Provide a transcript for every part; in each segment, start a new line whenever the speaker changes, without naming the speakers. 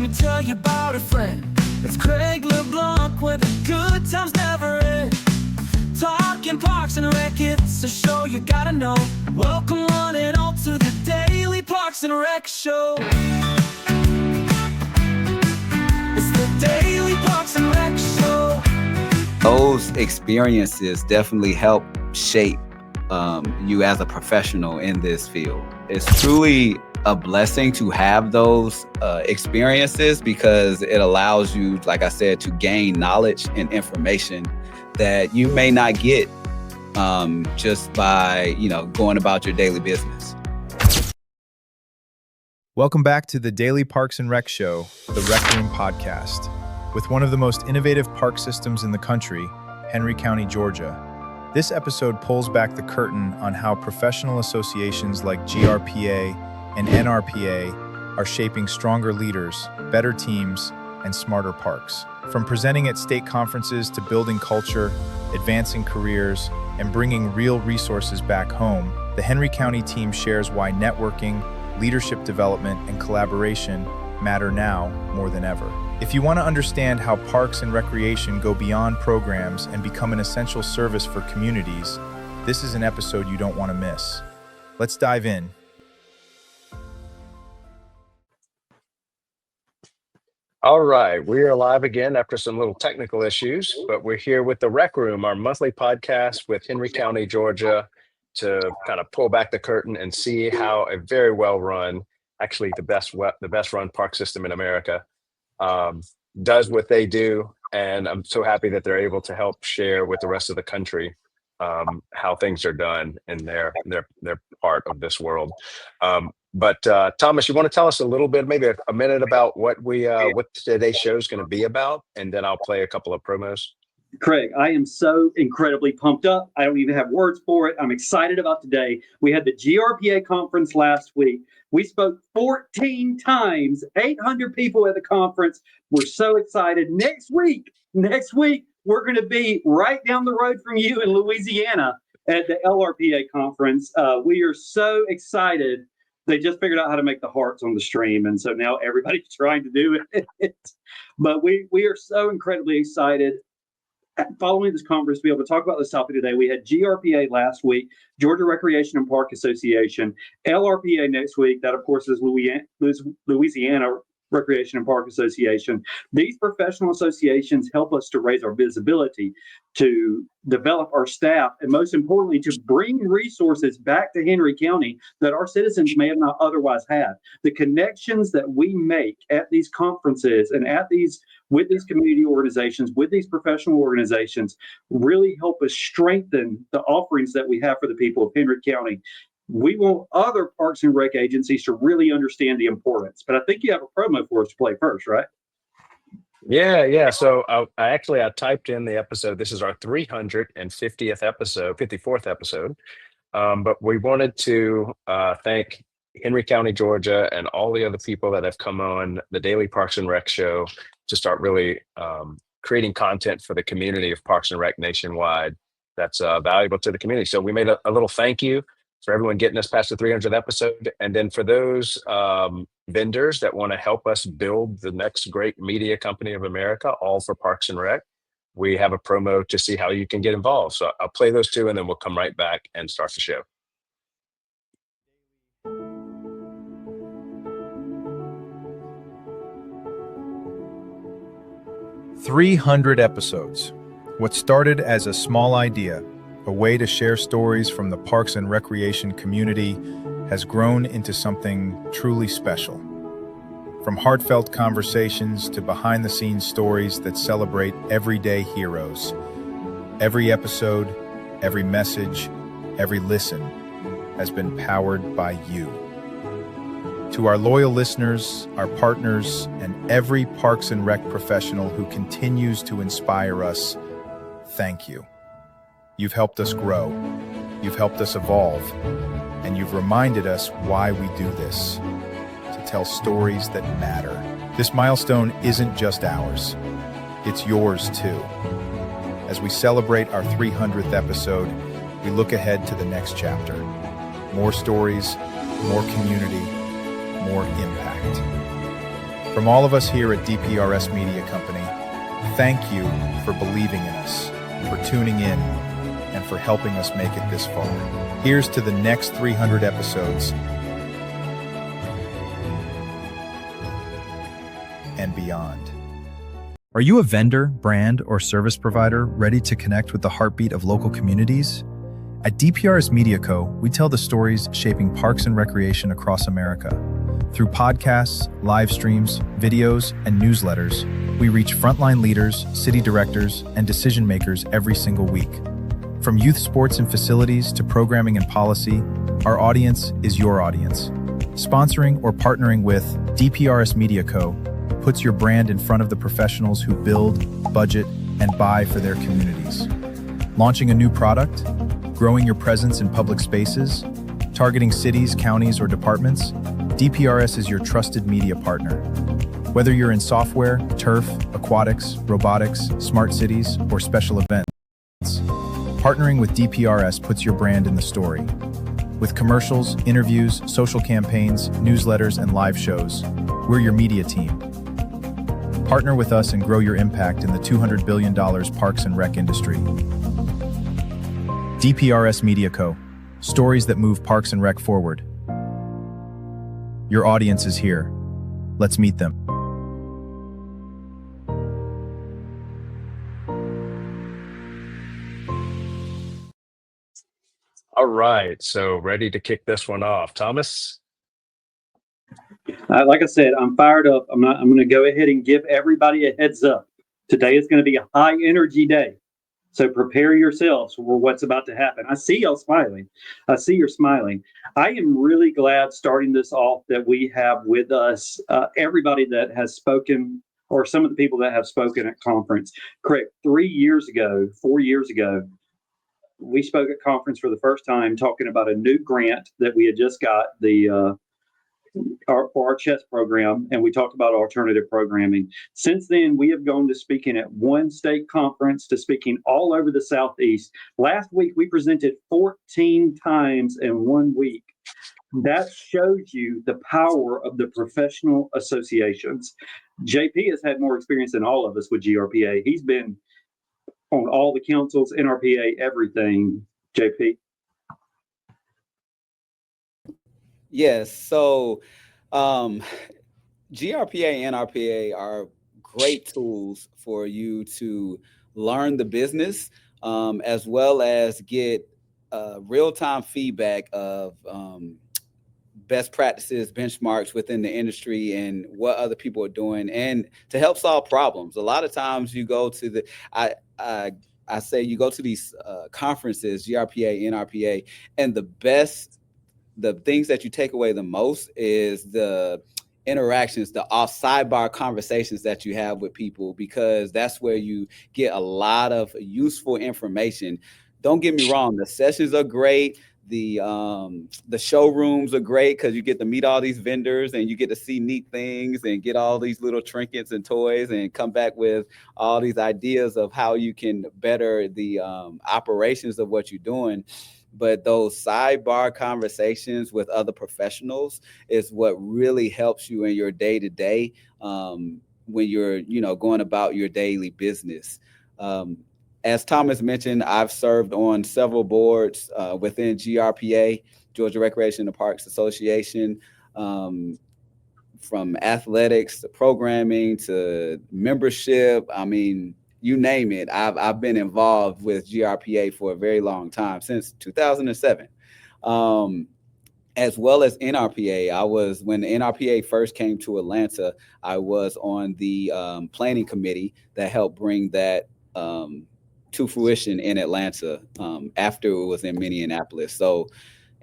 me tell you about a friend. It's Craig LeBlanc where the good times never end. Talking Parks and Rec, it's a show you gotta know. Welcome one and all to the Daily Parks and Rec Show. It's the Daily Parks and Rec Show.
Those experiences definitely help shape you as a professional in this field. It's truly a blessing to have those experiences because it allows you, like I said, to gain knowledge and information that you may not get just by, going about your daily business.
Welcome back to the Daily Parks and Rec Show, the Rec Room podcast, with one of the most innovative park systems in the country, Henry County, Georgia. This episode pulls back the curtain on how professional associations like GRPA and NRPA are shaping stronger leaders, better teams, and smarter parks. From presenting at state conferences to building culture, advancing careers, and bringing real resources back home, the Henry County team shares why networking, leadership development, and collaboration matter now more than ever. If you want to understand how parks and recreation go beyond programs and become an essential service for communities, this is an episode you don't want to miss. Let's dive in.
All right, we are live again after some little technical issues, but we're here with the Rec Room, our monthly podcast with Henry County, Georgia, to kind of pull back the curtain and see how a very well-run, actually the best run park system in America, does what they do. And I'm so happy that they're able to help share with the rest of the country how things are done in their part of this world. But Thomas, you want to tell us a little bit, maybe a minute about what today's show is going to be about, and then I'll play a couple of promos.
Craig, I am so incredibly pumped up. I don't even have words for it. I'm excited about today. We had the GRPA conference last week. We spoke 14 times, 800 people at the conference. We're so excited. Next week, we're going to be right down the road from you in Louisiana at the LRPA conference. We are so excited. They just figured out how to make the hearts on the stream, and so now everybody's trying to do it. But we are so incredibly excited. Following this conference, to be able to talk about this topic today, we had GRPA last week, Georgia Recreation and Park Association, LRPA next week. That, of course, is Louisiana Recreation and Park Association. These professional associations help us to raise our visibility, to develop our staff, and most importantly, to bring resources back to Henry County that our citizens may have not otherwise had. The connections that we make at these conferences and with these community organizations, with these professional organizations, really help us strengthen the offerings that we have for the people of Henry County. We want other parks and rec agencies to really understand the importance. But I think you have a promo for us to play first, right?
Yeah. So I typed in the episode. This is our 350th episode, 54th episode. But we wanted to thank Henry County, Georgia, and all the other people that have come on the Daily Parks and Rec Show to start really creating content for the community of Parks and Rec nationwide that's valuable to the community. So we made a little thank you for everyone getting us past the 300th episode. And then for those vendors that want to help us build the next great media company of America, all for Parks and Rec, we have a promo to see how you can get involved. So I'll play those two, and then we'll come right back and start the show.
"300 episodes. What started as a small idea, a way to share stories from the parks and recreation community, has grown into something truly special. From heartfelt conversations to behind-the-scenes stories that celebrate everyday heroes. Every episode, every message, every listen has been powered by you. To our loyal listeners, our partners, and every Parks and Rec professional who continues to inspire us, thank you. You've helped us grow, you've helped us evolve, and you've reminded us why we do this, to tell stories that matter. This milestone isn't just ours, it's yours too. As we celebrate our 300th episode, we look ahead to the next chapter. More stories, more community, more impact. From all of us here at DPRS Media Company, thank you for believing in us, for tuning in, and for helping us make it this far. Here's to the next 300 episodes and beyond. Are you a vendor, brand, or service provider ready to connect with the heartbeat of local communities? At DPRS Media Co., we tell the stories shaping parks and recreation across America. Through podcasts, live streams, videos, and newsletters, we reach frontline leaders, city directors, and decision makers every single week. From youth sports and facilities to programming and policy, our audience is your audience. Sponsoring or partnering with DPRS Media Co. puts your brand in front of the professionals who build, budget, and buy for their communities. Launching a new product, growing your presence in public spaces, targeting cities, counties, or departments, DPRS is your trusted media partner. Whether you're in software, turf, aquatics, robotics, smart cities, or special events, partnering with DPRS puts your brand in the story. With commercials, interviews, social campaigns, newsletters, and live shows, we're your media team. Partner with us and grow your impact in the $200 billion parks and rec industry. DPRS Media Co. Stories that move parks and rec forward. Your audience is here. Let's meet them.
All right, so ready to kick this one off. Thomas?
Like I said, I'm fired up. I'm going to go ahead and give everybody a heads up. Today is going to be a high energy day. So prepare yourselves for what's about to happen. I see y'all smiling. I see you're smiling. I am really glad starting this off that we have with us everybody that has spoken, or some of the people that have spoken at conference. Correct. 4 years ago, we spoke at conference for the first time talking about a new grant that we had just got, for our chess program, and we talked about alternative programming. Since then, we have gone to speaking at one state conference to speaking all over the Southeast. Last week, we presented 14 times in 1 week. That shows you the power of the professional associations. JP has had more experience than all of us with GRPA. He's been on all the councils, NRPA, everything. JP?
Yes. So GRPA and NRPA are great tools for you to learn the business, as well as get real-time feedback of best practices, benchmarks within the industry and what other people are doing, and to help solve problems. A lot of times you go to I say you go to these conferences, GRPA, NRPA, and the things that you take away the most is the interactions, the off sidebar conversations that you have with people, because that's where you get a lot of useful information. Don't get me wrong, the sessions are great. The showrooms are great because you get to meet all these vendors and you get to see neat things and get all these little trinkets and toys and come back with all these ideas of how you can better the operations of what you're doing. But those sidebar conversations with other professionals is what really helps you in your day-to-day when you're, going about your daily business. As Thomas mentioned, I've served on several boards within GRPA, Georgia Recreation and Parks Association, from athletics to programming to membership. I mean, you name it. I've been involved with GRPA for a very long time, since 2007, as well as NRPA. When the NRPA first came to Atlanta, I was on the planning committee that helped bring that to fruition in Atlanta after it was in Minneapolis. So,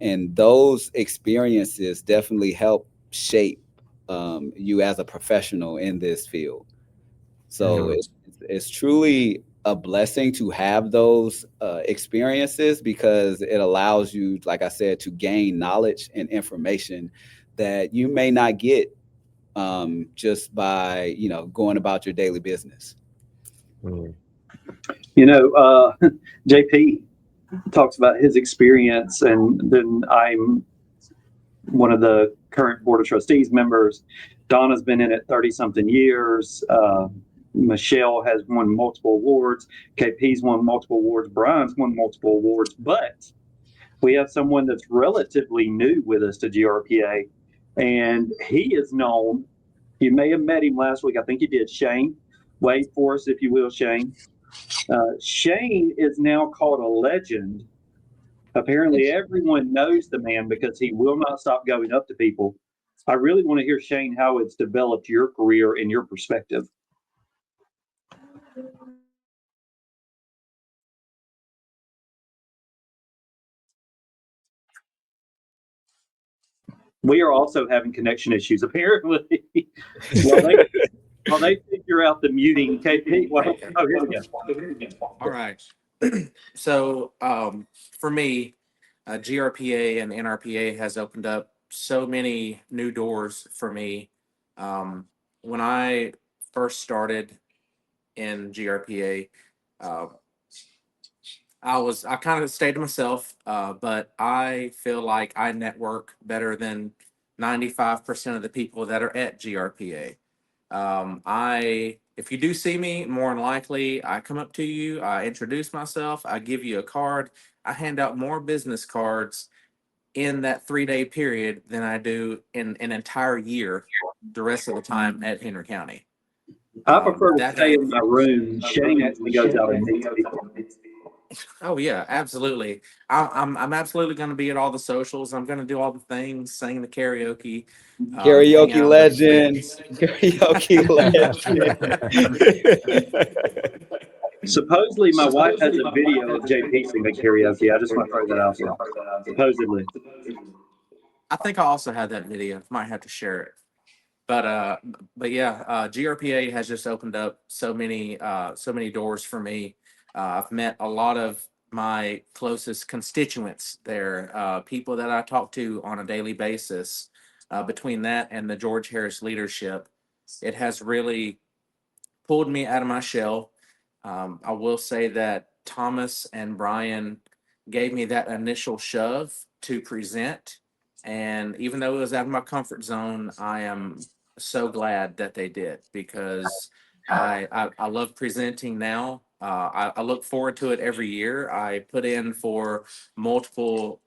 and those experiences definitely help shape you as a professional in this field. So it's truly a blessing to have those experiences, because it allows you, like I said, to gain knowledge and information that you may not get just by, going about your daily business.
JP talks about his experience, and then I'm one of the current Board of Trustees members. Donna's been in it 30-something years. Michelle has won multiple awards. KP's won multiple awards. Brian's won multiple awards. But we have someone that's relatively new with us to GRPA, and he is known. You may have met him last week. I think you did. Shane, wait for us if you will, Shane. Shane is now called a legend. Apparently, everyone knows the man because he will not stop going up to people. I really want to hear, Shane, how it's developed your career and your perspective. We are also having connection issues, apparently. while they figure out the muting, KP. Well, oh, here we go.
All right. So for me, GRPA and NRPA has opened up so many new doors for me. When I first started in GRPA, I kind of stayed to myself, but I feel like I network better than 95% of the people that are at GRPA. If you do see me, more than likely, I come up to you, I introduce myself, I give you a card, I hand out more business cards in that 3-day period than I do in an entire year, the rest of the time at Henry County.
I prefer to stay in my room. Shane actually goes out and meets people.
Oh yeah, absolutely. I'm absolutely going to be at all the socials. I'm going to do all the things, sing the karaoke, hang
Karaoke
out with
legend.
friends.
Karaoke legend.
Supposedly, my wife has a video of JP singing karaoke. I just want to throw that out there. Supposedly.
I think I also had that video. Might have to share it. But yeah, GRPA has just opened up so many doors for me. I've met a lot of my closest constituents there, people that I talk to on a daily basis. Between that and the George Harris leadership, it has really pulled me out of my shell. I will say that Thomas and Brian gave me that initial shove to present. And even though it was out of my comfort zone, I am so glad that they did because I love presenting now. I look forward to it every year. I put in for multiple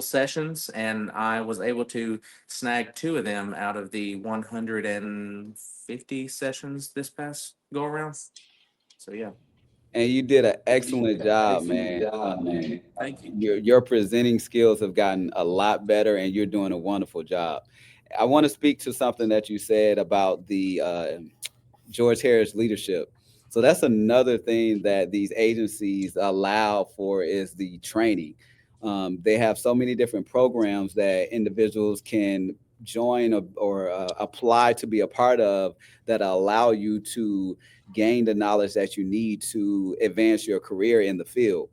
sessions, and I was able to snag 2 of them out of the 150 sessions this past go around. So yeah.
And you did an excellent job, man.
Thank you.
Your presenting skills have gotten a lot better, and you're doing a wonderful job. I want to speak to something that you said about the George Harris leadership. So that's another thing that these agencies allow for is the training. They have so many different programs that individuals can join or apply to be a part of that allow you to gain the knowledge that you need to advance your career in the field.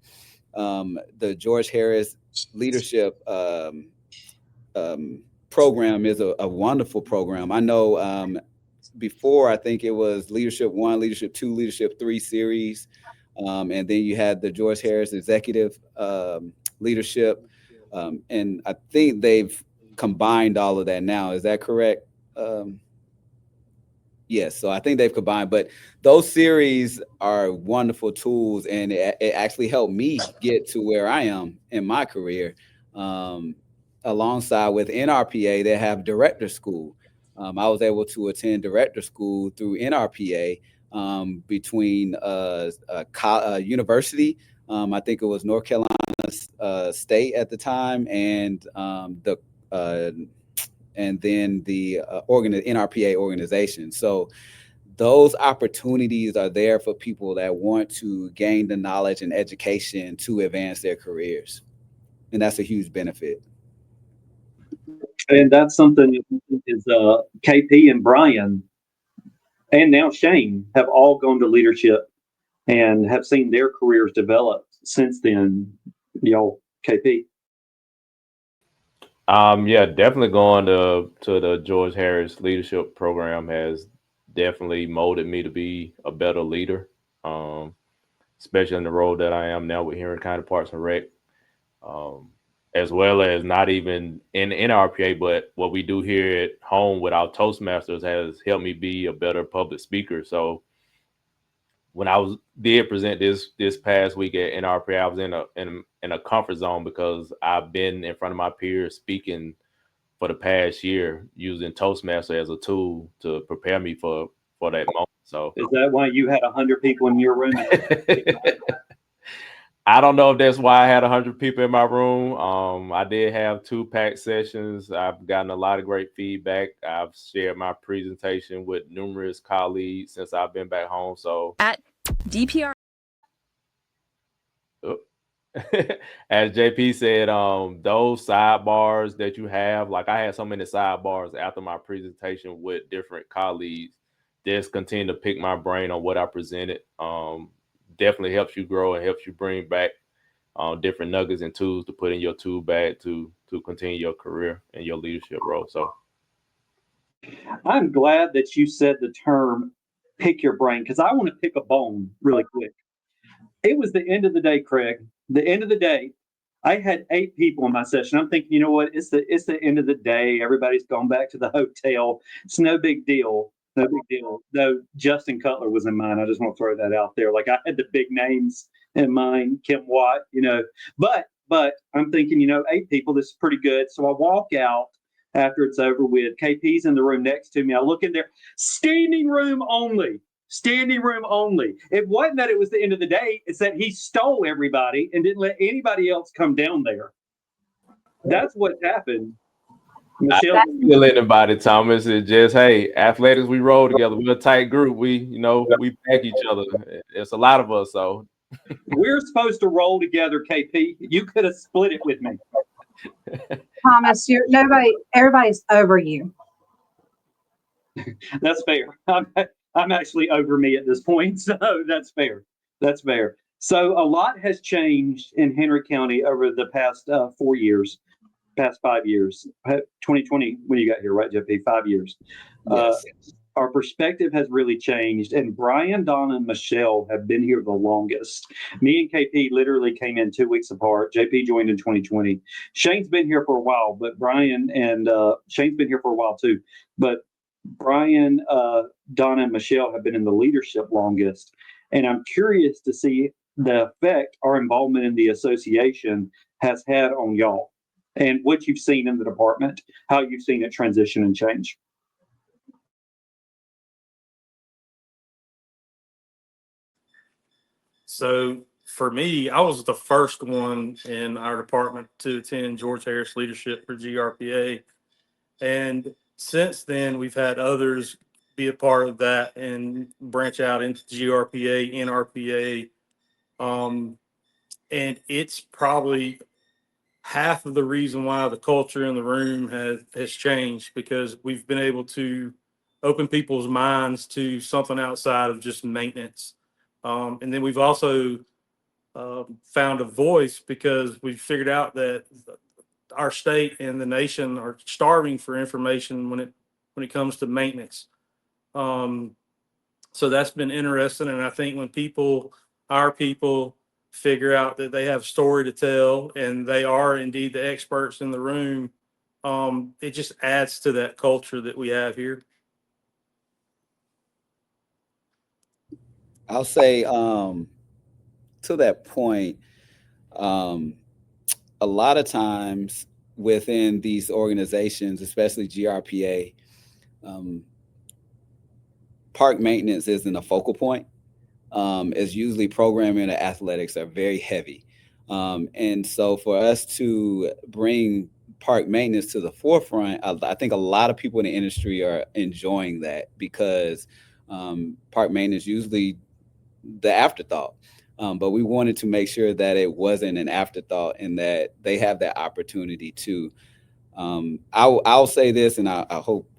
The George Harris leadership program is a wonderful program. I know before, I think it was Leadership 1, Leadership 2, Leadership 3 series. And then you had the George Harris Executive Leadership. And I think they've combined all of that now. Is that correct? Yes. So I think they've combined, but those series are wonderful tools, and it actually helped me get to where I am in my career. Alongside with NRPA, they have director school. I was able to attend director school through NRPA between university. I think it was North Carolina State at the time, and then the NRPA organization. So those opportunities are there for people that want to gain the knowledge and education to advance their careers, and that's a huge benefit.
And that's something is KP and Brian and now Shane have all gone to leadership and have seen their careers develop since then. Y'all, KP.
Yeah, definitely going to the George Harris leadership program has definitely molded me to be a better leader, especially in the role that I am now with Henry County Parks and Rec. as well as not even in NRPA, but what we do here at home with our Toastmasters has helped me be a better public speaker. So when I did present this past week at NRPA, I was in a comfort zone because I've been in front of my peers speaking for the past year using Toastmaster as a tool to prepare me for that moment. So
Is that why you had 100 people in your room?
I don't know if that's why I had 100 people in my room. I did have 2 packed sessions. I've gotten a lot of great feedback. I've shared my presentation with numerous colleagues since I've been back home. So
at DPR.
As JP said, those sidebars that you have, like I had so many sidebars after my presentation with different colleagues, just continue to pick my brain on what I presented. Definitely helps you grow and helps you bring back different nuggets and tools to put in your tool bag to continue your career and your leadership role. So
I'm glad that you said the term pick your brain, because I want to pick a bone really quick. It was the end of the day, Craig. The end of the day, I had 8 people in my session. I'm thinking, you know what? It's the end of the day. Everybody's gone back to the hotel. It's no big deal. No big deal. Though Justin Cutler was in mine. I just want to throw that out there. Like I had the big names in mine, Kim Watt, but I'm thinking, 8 people, this is pretty good. So I walk out after it's over with. KP's in the room next to me. I look in there, standing room only. Standing room only. It wasn't that it was the end of the day. It's that he stole everybody and didn't let anybody else come down there. That's what happened. Michelle,
I don't feel anybody, Thomas. It's just, hey, athletics, we roll together. We're a tight group. We back each other. It's a lot of us. So
we're supposed to roll together, KP. You could have split it with me.
Thomas, everybody's over you.
That's fair. I'm actually over me at this point, so that's fair. That's fair. So a lot has changed in Henry County over the past 4 years, past 5 years. 2020, when you got here, right, JP? 5 years.
Yes.
Our perspective has really changed, and Brian, Donna, and Michelle have been here the longest. Me and KP literally came in 2 weeks apart. JP joined in 2020. Shane's been here for a while, but Brian and Shane's been here for a while too. But Brian, Donna, and Michelle have been in the leadership longest. And I'm curious to see the effect our involvement in the association has had on y'all and what you've seen in the department, how you've seen it transition and change.
So for me, I was the first one in our department to attend George Harris Leadership for GRPA. And since then, we've had others be a part of that and branch out into GRPA, NRPA. And it's probably half of the reason why the culture in the room has changed, because we've been able to open people's minds to something outside of just maintenance. And then we've also found a voice, because we've figured out that our state and the nation are starving for information when it comes to maintenance. So that's been interesting. And I think when our people figure out that they have a story to tell and they are indeed the experts in the room, it just adds to that culture that we have here.
I'll say to that point, a lot of times within these organizations, especially GRPA, park maintenance isn't a focal point. It's usually programming and athletics are very heavy. And so for us to bring park maintenance to the forefront, I think a lot of people in the industry are enjoying that, because park maintenance usually the afterthought. But we wanted to make sure that it wasn't an afterthought and that they have that opportunity to. I'll say this, and I hope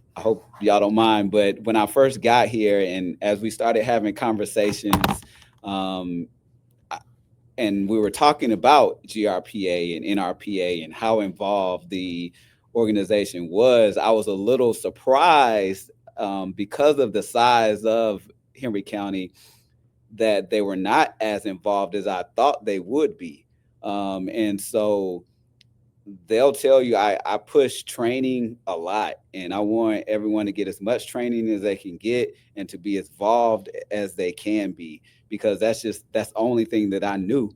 y'all don't mind, but when I first got here and as we started having conversations, and we were talking about GRPA and NRPA and how involved the organization was, I was a little surprised because of the size of Henry County that they were not as involved as I thought they would be. And so they'll tell you I push training a lot, and I want everyone to get as much training as they can get and to be as involved as they can be, because that's the only thing that I knew,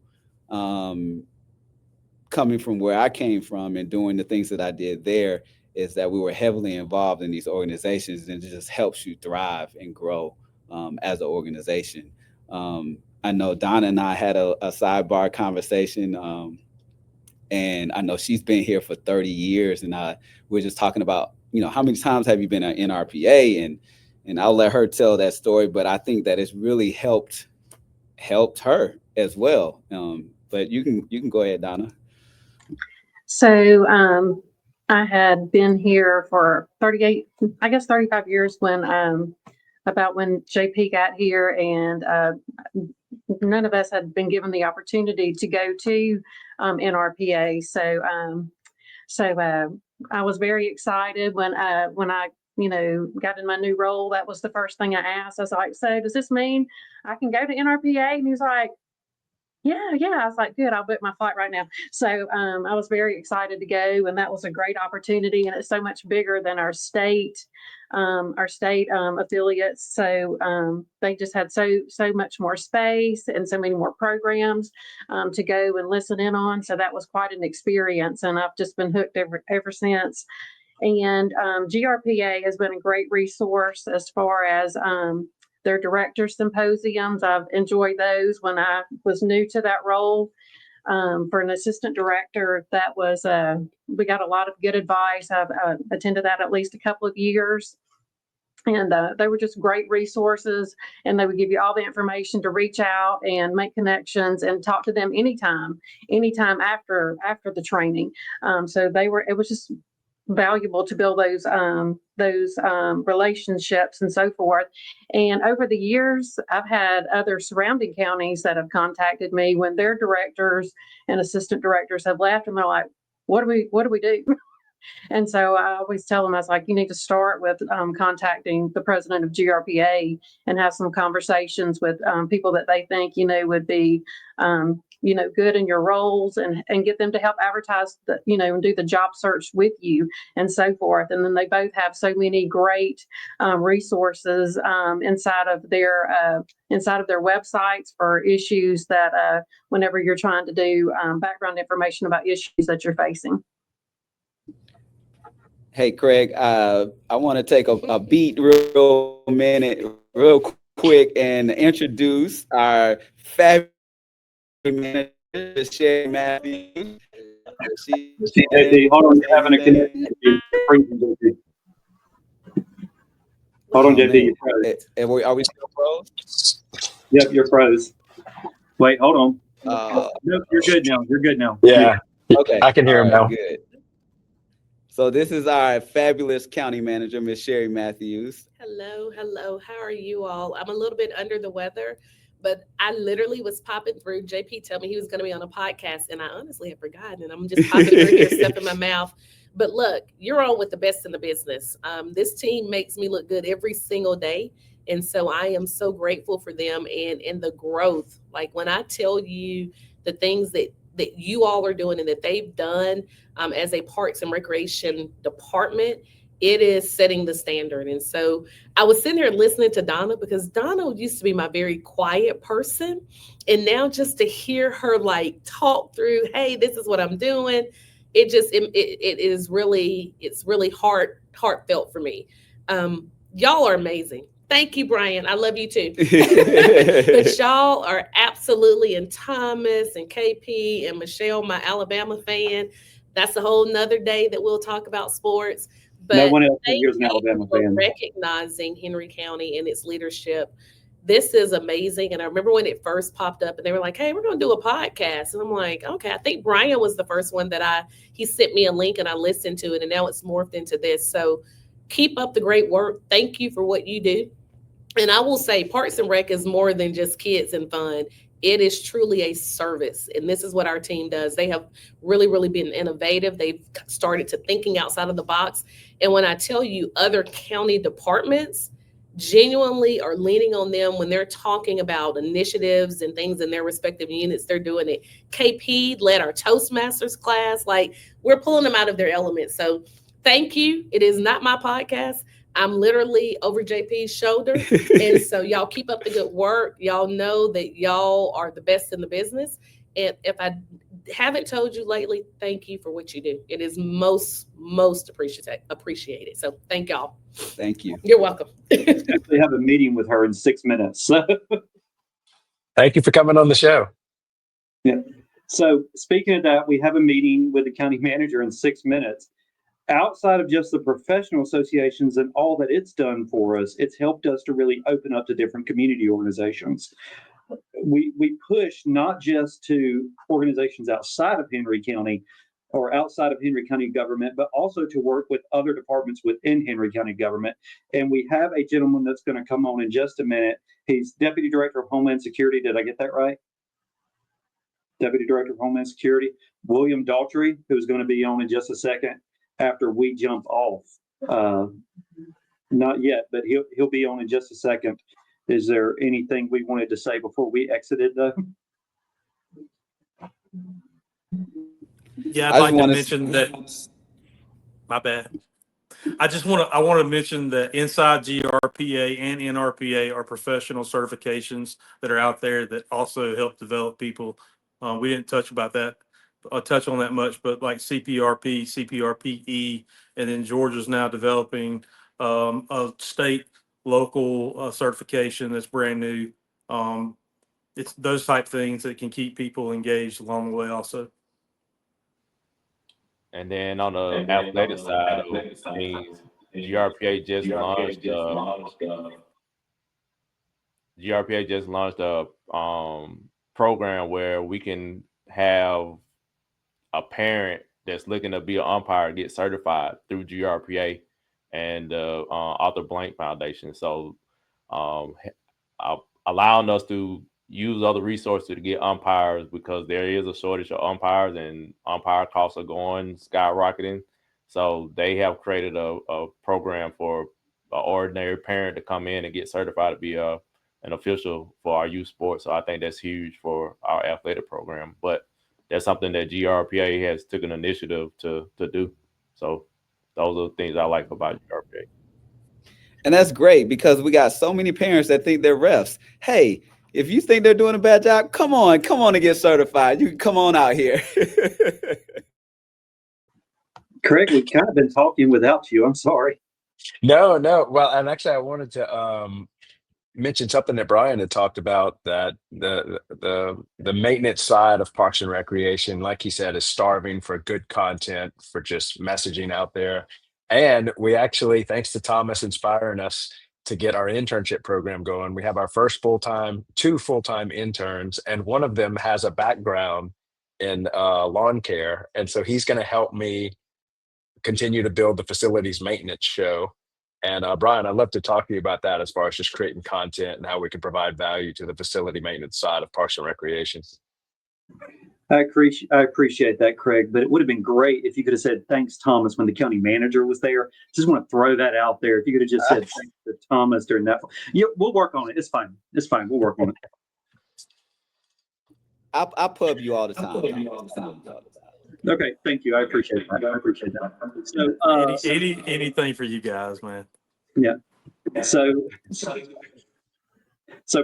coming from where I came from and doing the things that I did there, is that we were heavily involved in these organizations, and it just helps you thrive and grow as an organization. I know Donna and I had a sidebar conversation, and I know she's been here for 30 years, and we're just talking about, how many times have you been at NRPA, and I'll let her tell that story, but I think that it's really helped her as well. But you can go ahead, Donna.
So I had been here for 35 years when JP got here, and none of us had been given the opportunity to go to NRPA. So I was very excited when I got in my new role. That was the first thing I asked. I was like, so does this mean I can go to NRPA? And he was like, yeah. I was like, good, I'll book my flight right now. So I was very excited to go, and that was a great opportunity. And it's so much bigger than our state affiliates. So they just had so much more space and so many more programs to go and listen in on. So that was quite an experience, and I've just been hooked ever since. And GRPA has been a great resource as far as their director symposiums. I've enjoyed those when I was new to that role. For an assistant director, that was we got a lot of good advice. I've attended that at least a couple of years, and they were just great resources, and they would give you all the information to reach out and make connections and talk to them anytime after the training. So it was just valuable to build those relationships and so forth. And over the years, I've had other surrounding counties that have contacted me when their directors and assistant directors have left, and they're like, what do we do? And so I always tell them, I was like, you need to start with contacting the president of GRPA and have some conversations with people that they think, would be, good in your roles, and get them to help advertise, and do the job search with you and so forth. And then they both have so many great resources inside of their websites for issues that whenever you're trying to do background information about issues that you're facing.
Hey, Craig, I want to take a beat real quick and introduce our fabulous manager, Sherry Matthews.
Hold on, you're having a connection. Hold on, JP, you're froze.
Are we still froze?
Yep, you're froze. Wait, hold on. Nope, you're good now.
Yeah.
Okay.
I can hear him now.
Good. So this is our fabulous county manager, Miss Sherry Matthews.
Hello. How are you all? I'm a little bit under the weather, but I literally was popping through. JP told me he was going to be on a podcast, and I honestly had forgotten, and I'm just popping through here, stuff in my mouth. But look, you're on with the best in the business. This team makes me look good every single day, and so I am so grateful for them and the growth. Like when I tell you the things that you all are doing and that they've done as a Parks and Recreation department, it is setting the standard. And so I was sitting there listening to Donna, because Donna used to be my very quiet person. And now just to hear her like talk through, hey, this is what I'm doing. It's really heartfelt for me. Y'all are amazing. Thank you, Brian. I love you too. But y'all are absolutely, and Thomas and KP and Michelle, my Alabama fan. That's a whole nother day that we'll talk about sports. But
no one else here is an Alabama fan.
Recognizing Henry County and its leadership. This is amazing. And I remember when it first popped up and they were like, hey, we're going to do a podcast. And I'm like, okay, I think Brian was the first one that he sent me a link and I listened to it. And now it's morphed into this. So keep up the great work. Thank you for what you do. And I will say Parks and Rec is more than just kids and fun. It is truly a service. And this is what our team does. They have really, really been innovative. They've started to thinking outside of the box. And when I tell you other county departments, genuinely are leaning on them when they're talking about initiatives and things in their respective units. They're doing it. KP led our Toastmasters class. Like, we're pulling them out of their element. So thank you. It is not my podcast. I'm literally over JP's shoulder. And so y'all keep up the good work. Y'all know that y'all are the best in the business. And if I haven't told you lately, thank you for what you do. It is most appreciated. So thank y'all.
Thank you.
You're welcome.
Actually have a meeting with her in 6 minutes.
Thank you for coming on the show.
Yeah. So speaking of that, we have a meeting with the county manager in 6 minutes. Outside of just the professional associations and all that it's done for us, it's helped us to really open up to different community organizations. We push not just to organizations outside of Henry County or outside of Henry County government, but also to work with other departments within Henry County government. And we have a gentleman that's going to come on in just a minute. He's Deputy Director of Homeland Security. Did I get that right? Deputy Director of Homeland Security, William Daughtry, who's going to be on in just a second after we jump off. Not yet, but he'll be on in just a second. Is there anything we wanted to say before we exited though?
Yeah, I'd like to mention that. My bad. I want to mention that inside GRPA and NRPA are professional certifications that are out there that also help develop people. We didn't touch on that much, but like CPRP, CPRPE, and then Georgia's now developing a state local certification that's brand new. It's those type things that can keep people engaged along the way also.
And then on the athletic side of things, GRPA just launched a program where we can have a parent that's looking to be an umpire get certified through GRPA and the Arthur Blank Foundation. So allowing us to use other resources to get umpires, because there is a shortage of umpires and umpire costs are going skyrocketing. So they have created a program for an ordinary parent to come in and get certified to be an official for our youth sports. So I think that's huge for our athletic program. But that's something that GRPA has took an initiative to do. So those are the things I like about GRPA.
And that's great because we got so many parents that think they're refs. Hey, if you think they're doing a bad job, come on and get certified. You can come on out here.
Craig, we've kind of been talking without you. I'm sorry.
No. Well, and actually I wanted to mention something that Brian had talked about, that the maintenance side of Parks and Recreation, like he said, is starving for good content, for just messaging out there. And we actually, thanks to Thomas inspiring us to get our internship program going, we have our first two full-time interns, and one of them has a background in lawn care. And so he's going to help me continue to build the facilities maintenance show. And Brian, I'd love to talk to you about that as far as just creating content and how we can provide value to the facility maintenance side of Parks and Recreation.
I appreciate that, Craig, but it would have been great if you could have said thanks, Thomas, when the county manager was there. Just want to throw that out there. If you could have just said thanks to Thomas during that. Yeah, we'll work on it. It's fine. We'll work on it.
I pub you all the time.
Okay, thank you. I appreciate that. So,
anything for you guys, man.
Yeah. So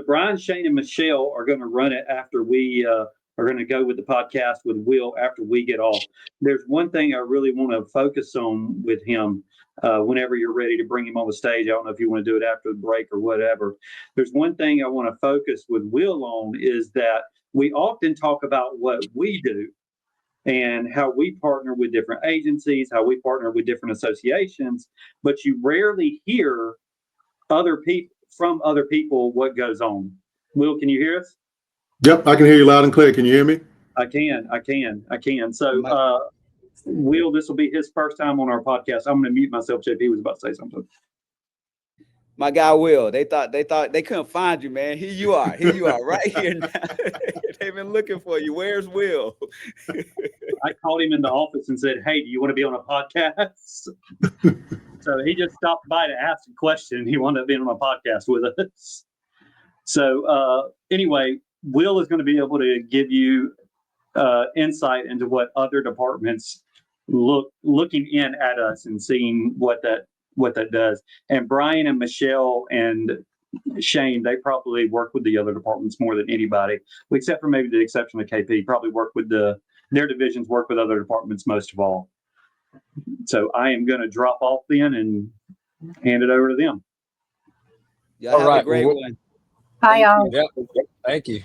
Brian, Shane, and Michelle are going to run it after we are going to go with the podcast with Will after we get off. There's one thing I really want to focus on with him whenever you're ready to bring him on the stage. I don't know if you want to do it after the break or whatever. There's one thing I want to focus with Will on, is that we often talk about what we do and how we partner with different agencies, how we partner with different associations, but you rarely hear from other people what goes on. Will, can you hear us?
Yep, I can hear you loud and clear. Can you hear me?
I can. So, Will, this will be his first time on our podcast. I'm going to mute myself. JP was about to say something.
My guy Will, they thought they couldn't find you, man. Here you are right here now. They've been looking for you. Where's Will?
I called him in the office and said, "Hey, do you want to be on a podcast?" So he just stopped by to ask a question. He wanted to be on my podcast with us. So anyway, Will is going to be able to give you insight into what other departments looking in at us and seeing what that does. And Brian and Michelle and Shane, they probably work with the other departments more than anybody, except for maybe the exception of KP. Probably work with their divisions, work with other departments most of all. So I am going to drop off then and hand it over to them.
Y'all have a great one.
Hi, y'all.
Yeah, thank you.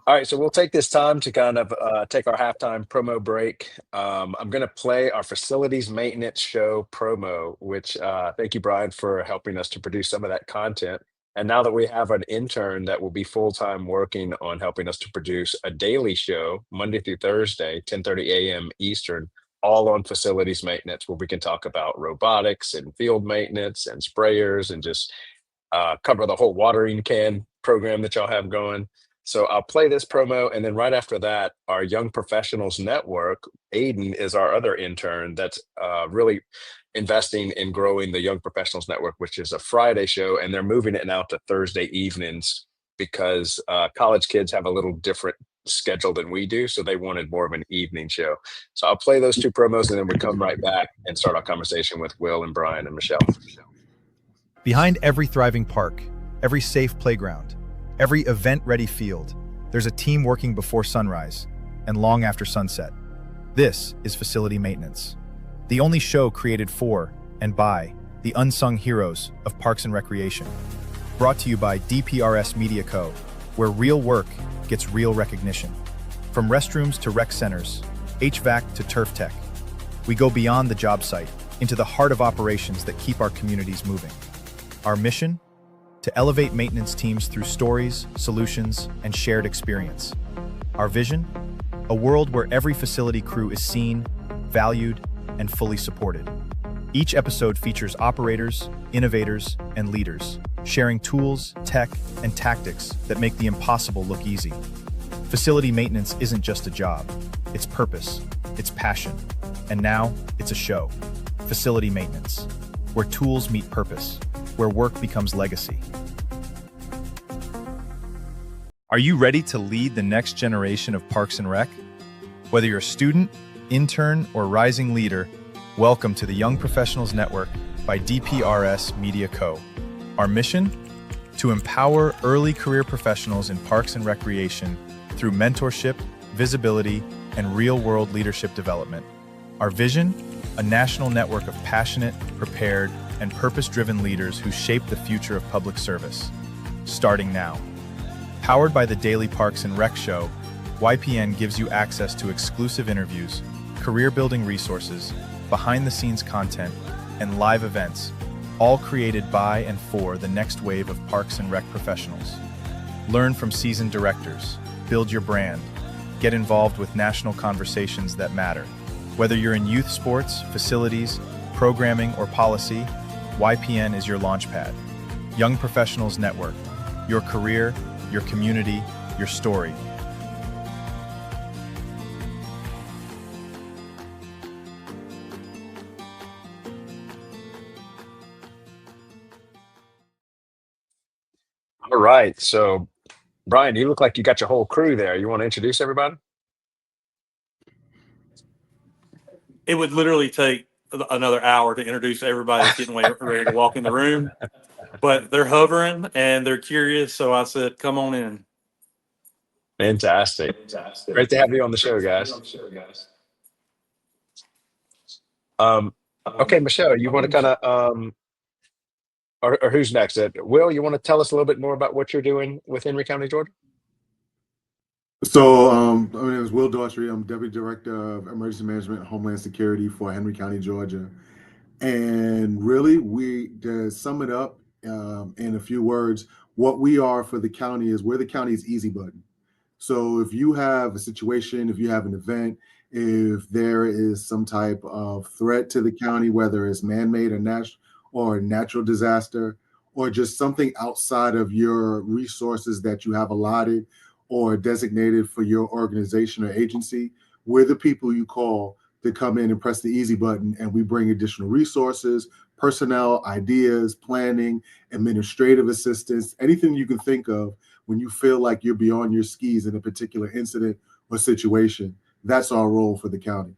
All right, so we'll take this time to kind of take our halftime promo break. I'm going to play our facilities maintenance show promo, which thank you, Brian, for helping us to produce some of that content. And now that we have an intern that will be full-time working on helping us to produce a daily show, Monday through Thursday, 10:30 a.m. Eastern, all on facilities maintenance, where we can talk about robotics and field maintenance and sprayers and just cover the whole watering can program that y'all have going. So I'll play this promo, and then right after that, our Young Professionals Network, Aiden is our other intern that's really investing in growing the Young Professionals Network, which is a Friday show, and they're moving it now to Thursday evenings because college kids have a little different schedule than we do, so they wanted more of an evening show. So I'll play those two promos, and then we come right back and start our conversation with Will and Brian and Michelle.
Behind every thriving park, every safe playground, every event-ready field, there's a team working before sunrise and long after sunset. This is Facility Maintenance, the only show created for and by the unsung heroes of Parks and Recreation. Brought to you by DPRS Media Co., where real work gets real recognition. From restrooms to rec centers, HVAC to turf tech, we go beyond the job site into the heart of operations that keep our communities moving. Our mission? To elevate maintenance teams through stories, solutions, and shared experience. Our vision? A world where every facility crew is seen, valued, and fully supported. Each episode features operators, innovators, and leaders, sharing tools, tech, and tactics that make the impossible look easy. Facility maintenance isn't just a job. It's purpose, it's passion, and now it's a show. Facility Maintenance, where tools meet purpose, where work becomes legacy. Are you ready to lead the next generation of Parks and Rec? Whether you're a student, intern, or rising leader, welcome to the Young Professionals Network by DPRS Media Co. Our mission? To empower early career professionals in parks and recreation through mentorship, visibility, and real-world leadership development. Our vision? A national network of passionate, prepared, and purpose-driven leaders who shape the future of public service. Starting now. Powered by the Daily Parks and Rec Show, YPN gives you access to exclusive interviews, career-building resources, behind-the-scenes content, and live events, all created by and for the next wave of Parks and Rec professionals. Learn from seasoned directors, build your brand, get involved with national conversations that matter. Whether you're in youth sports, facilities, programming, or policy, YPN is your launchpad. Young Professionals Network, your career, your community, your story.
All right, so Brian, you look like you got your whole crew there. You want to introduce everybody?
It would literally take another hour to introduce everybody that's getting ready to walk in the room, but they're hovering and they're curious. So I said, come on in.
Fantastic. Great to have you on the show, guys. Okay, Michelle, you want to kind of, or who's next? Will, you want to tell us a little bit more about what you're doing with Henry County, Georgia?
So, my name is Will Daughtry. I'm Deputy Director of Emergency Management and Homeland Security for Henry County, Georgia. And really, to sum it up in a few words, what we are for the county is we're the county's easy button. So if you have a situation, if you have an event, if there is some type of threat to the county, whether it's man-made or natural disaster, or just something outside of your resources that you have allotted or designated for your organization or agency, we're the people you call to come in and press the easy button, and we bring additional resources, personnel, ideas, planning, administrative assistance, anything you can think of when you feel like you're beyond your skis in a particular incident or situation. That's our role for the county.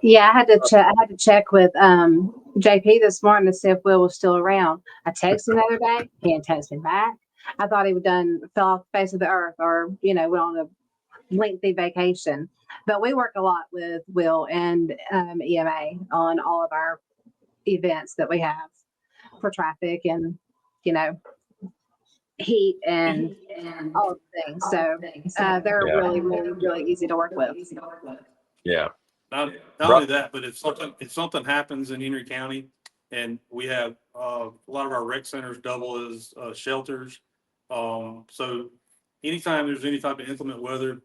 Yeah, I had to check with JP this morning to see if Will was still around. I texted him the other day. He didn't text me back. I thought he fell off the face of the earth, or went on a lengthy vacation. But we work a lot with Will and EMA on all of our events that we have for traffic and heat and all of the things. So they're really, really, really easy to work with.
Yeah.
Not only that, but if something happens in Henry County, and we have a lot of our rec centers double as shelters, so anytime there's any type of inclement weather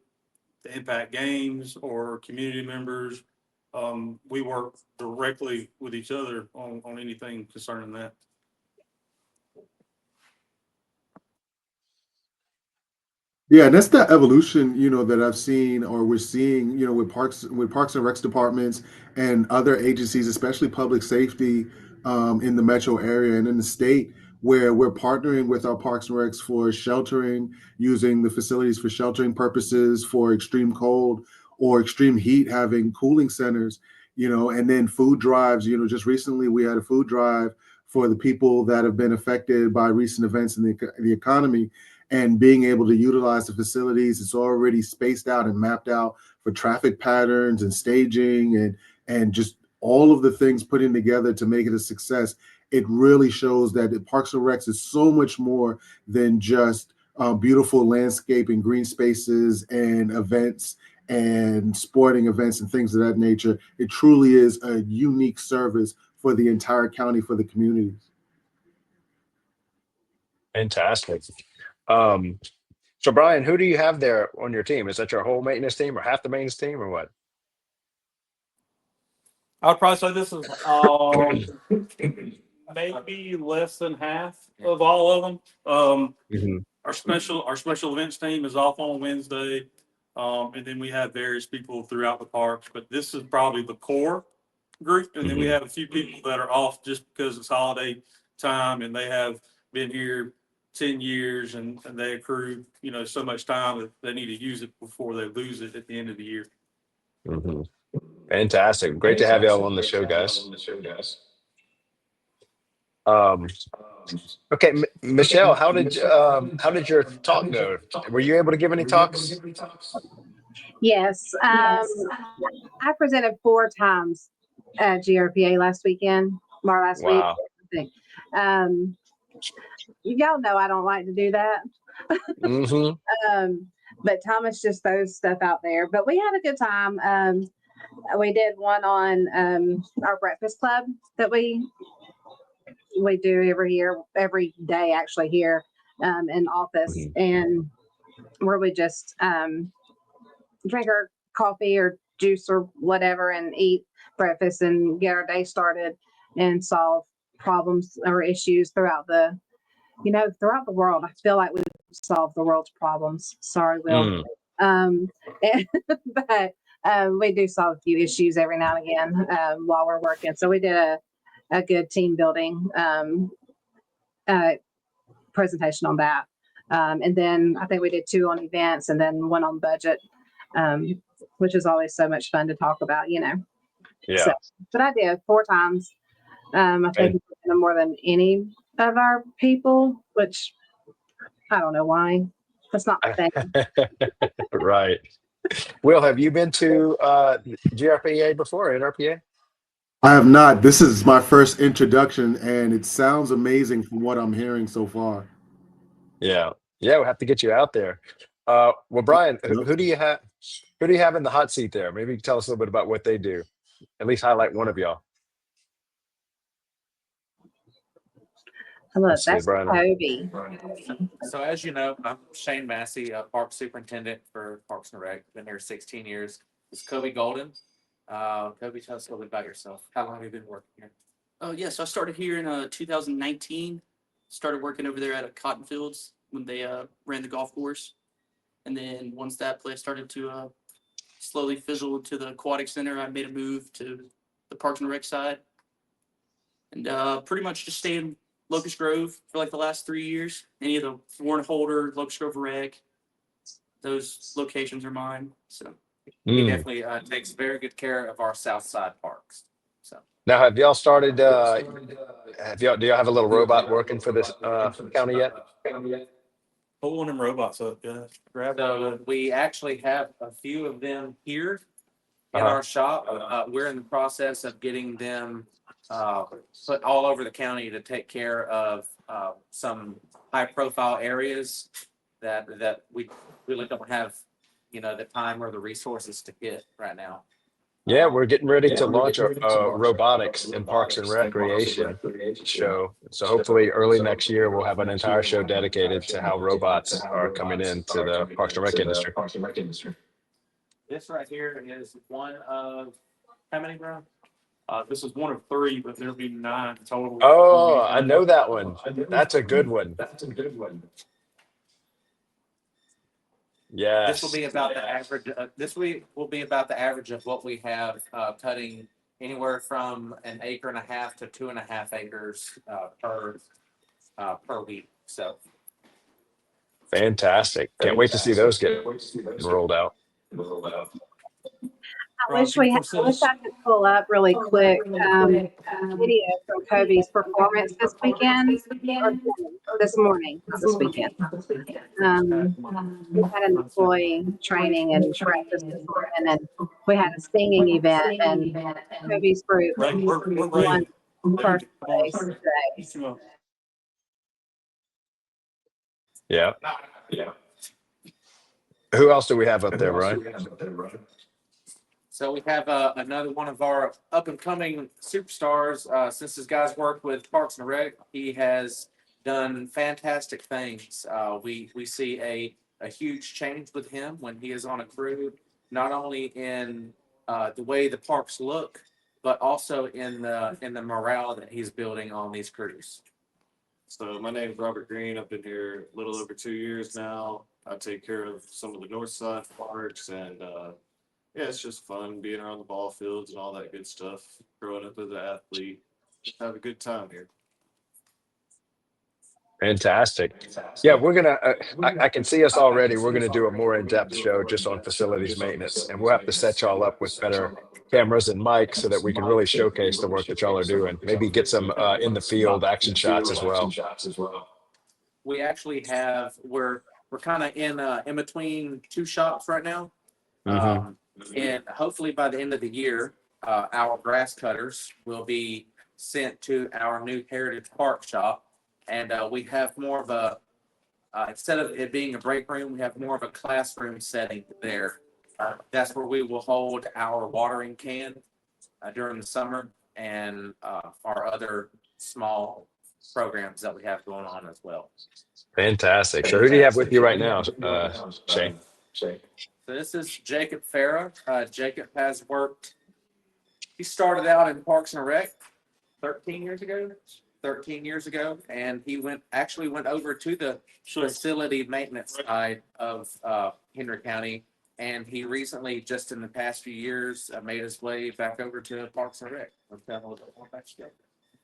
to impact games or community members, we work directly with each other on anything concerning that.
Yeah, and that's the evolution, that I've seen or we're seeing, with parks and Recs departments and other agencies, especially public safety, in the metro area and in the state, where we're partnering with our parks and recs for sheltering, using the facilities for sheltering purposes, for extreme cold or extreme heat, having cooling centers, and then food drives. Just recently we had a food drive for the people that have been affected by recent events in the economy, and being able to utilize the facilities. It's already spaced out and mapped out for traffic patterns and staging and just all of the things put in together to make it a success. It really shows that the Parks and Recs is so much more than just beautiful landscape and green spaces and events and sporting events and things of that nature. It truly is a unique service for the entire county, for the communities.
Fantastic. So Brian, who do you have there on your team? Is that your whole maintenance team or half the maintenance team or what?
I would probably say this is maybe less than half of all of them.
Mhm.
Our special events team is off on Wednesday, and then we have various people throughout the parks. But this is probably the core group, and then we have a few people that are off just because it's holiday time, and they have been here 10 years, and they accrue so much time that they need to use it before they lose it at the end of the year.
Mhm. Fantastic. Great to have y'all on the show, guys. Um, okay, Michelle, how did your talk go? Were you able to give any talks?
Yes. I presented 4 times at GRPA last week,
Wow.
I think. Y'all know I don't like to do that.
Hmm.
But Thomas just throws stuff out there. But we had a good time. We did one on our breakfast club that we do every day actually here in office, and where we just drink our coffee or juice or whatever and eat breakfast and get our day started and solve problems or issues throughout the world. I feel like we've solved the world's problems. Sorry, Will. But we do solve a few issues every now and again while we're working. So we did a good team building presentation on that. And then I think we did 2 on events and then 1 on budget, which is always so much fun to talk about,
Yeah.
So, but I did 4 times. I think more than any of our people, which I don't know why. That's not the thing.
Right. Will, have you been to GRPA before, NRPA?
I have not. This is my first introduction, and it sounds amazing from what I'm hearing so far.
Yeah. Yeah, we'll have to get you out there. Well, Brian,
Yep.
who do you have? Who do you have in the hot seat there? Maybe you can tell us a little bit about what they do. At least highlight one of y'all.
Look,
Let's see,
that's
Brian.
Toby.
So as you know, I'm Shane Massey, Park Superintendent for Parks and Rec. Been here 16 years. It's Kobe Golden. Kobe, tell us a little bit about yourself. How long have you been working here?
Oh, yeah. So I started here in 2019. Started working over there at Cotton Fields when they ran the golf course. And then once that place started to slowly fizzled to the aquatic center. I made a move to the Parks and Rec side, and pretty much just stayed in Locust Grove for like the last 3 years. Any of the Warren Holder, Locust Grove Rec, those locations are mine. So
He definitely takes very good care of our South Side parks. So
Now, have y'all started? Do y'all have a little robot working for this county yet?
Pull one of them robots up, guys. Grab one of
So
them.
we actually have a few of them here in
Uh-huh.
our shop. We're in the process of getting them put all over the county to take care of some high-profile areas that we really don't have, the time or the resources to hit right now.
Yeah, we're getting ready to launch a robotics and Parks and Recreation show. So hopefully early next year, we'll have an entire show dedicated to how robots are coming into the Parks and Rec industry.
This right here is one of how many, bro?
This is one of 3, but there'll be 9 total.
Oh, I know that one. That's a good one. Yes.
This will be about the average. This week will be about the average of what we have cutting anywhere from 1.5 acres to 2.5 acres per week. So
Fantastic. Can't wait to see those get rolled out.
I wish I could pull up really quick video from Kobe's performance this weekend or this morning, not this weekend. We had an employee training and breakfast this morning, and we had a singing event, and Kobe's group won first place today.
Yeah. Who else do we have up there, Ryan?
So we have another one of our up and coming superstars. Since this guy's worked with Parks and Rec, he has done fantastic things. We see a huge change with him when he is on a crew, not only in the way the parks look, but also in the morale that he's building on these crews.
So my name is Robert Green. I've been here a little over 2 years now. I take care of some of the north side parks, and yeah, it's just fun being around the ball fields and all that good stuff. Growing up as an athlete, just have a good time here.
Fantastic. Yeah, we're gonna. I can see us already. We're gonna do a more in-depth show just on facilities maintenance, and we'll have to set y'all up with better cameras and mics so that we can really showcase the work that y'all are doing. Maybe get some in the field action shots as well.
We actually have we're kind of in between 2 shops right now. And hopefully by the end of the year, our grass cutters will be sent to our new Heritage Park shop. And we have more of a, instead of it being a break room, we have more of a classroom setting there. That's where we will hold our watering can during the summer and our other small programs that we have going on as well.
Fantastic. So who do you have with you right now, Shane?
So this is Jacob Farah. Jacob has worked, he started out in Parks and Rec 13 years ago, and he went over to the facility maintenance side of Henry County, and he recently, just in the past few years, made his way back over to Parks and Rec. Let's tell a little bit more about you.